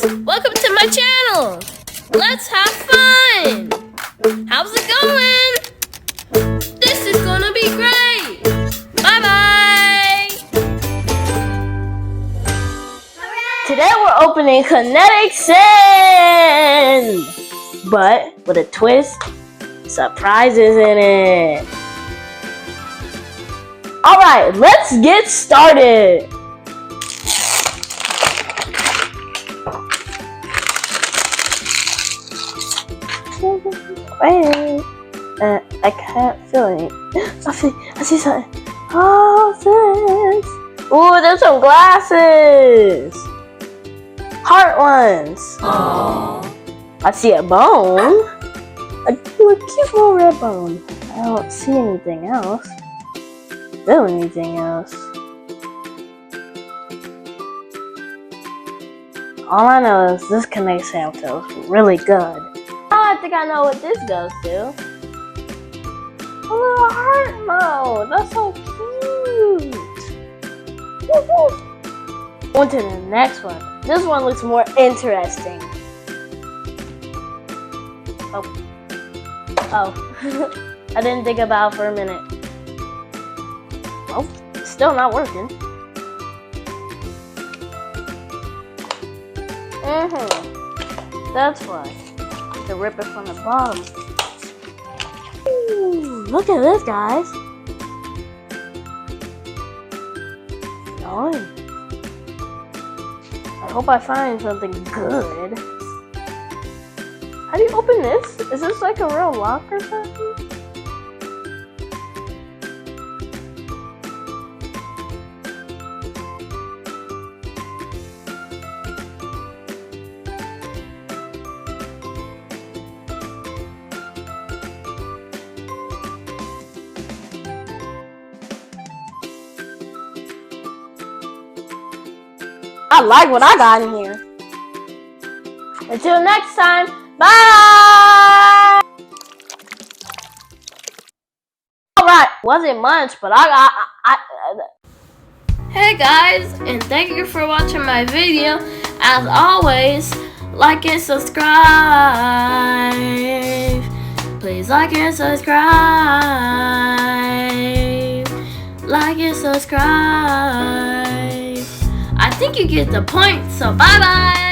Welcome to my channel. Let's have fun. How's it going? This is gonna be great. Bye-bye. Today we're opening kinetic sand, but with a twist, surprises in it. Alright, let's get started. Wait, I can't feel it. I see something. Oh, this. Ooh, there's some glasses. Heart ones. Aww. I see a bone. A cute little red bone. I don't see anything else. Anything else. All I know is this kinetic sand feels really good. Oh, I think I know what this goes to. A little heart mode. That's so cute. Woo-hoo. On to the next one. This one looks more interesting. Oh. I didn't think about it for a minute. Oh, still not working. That's why. To rip it from the bottom. Ooh, look at this, guys. Nice. I hope I find something good. How do you open this? Is this like a real lock or something? I like what I got in here. Until next time, bye! Alright, wasn't much, but Hey guys, and thank you for watching my video. As always, like and subscribe. Please like and subscribe. Like and subscribe. I think you get the point, so bye-bye!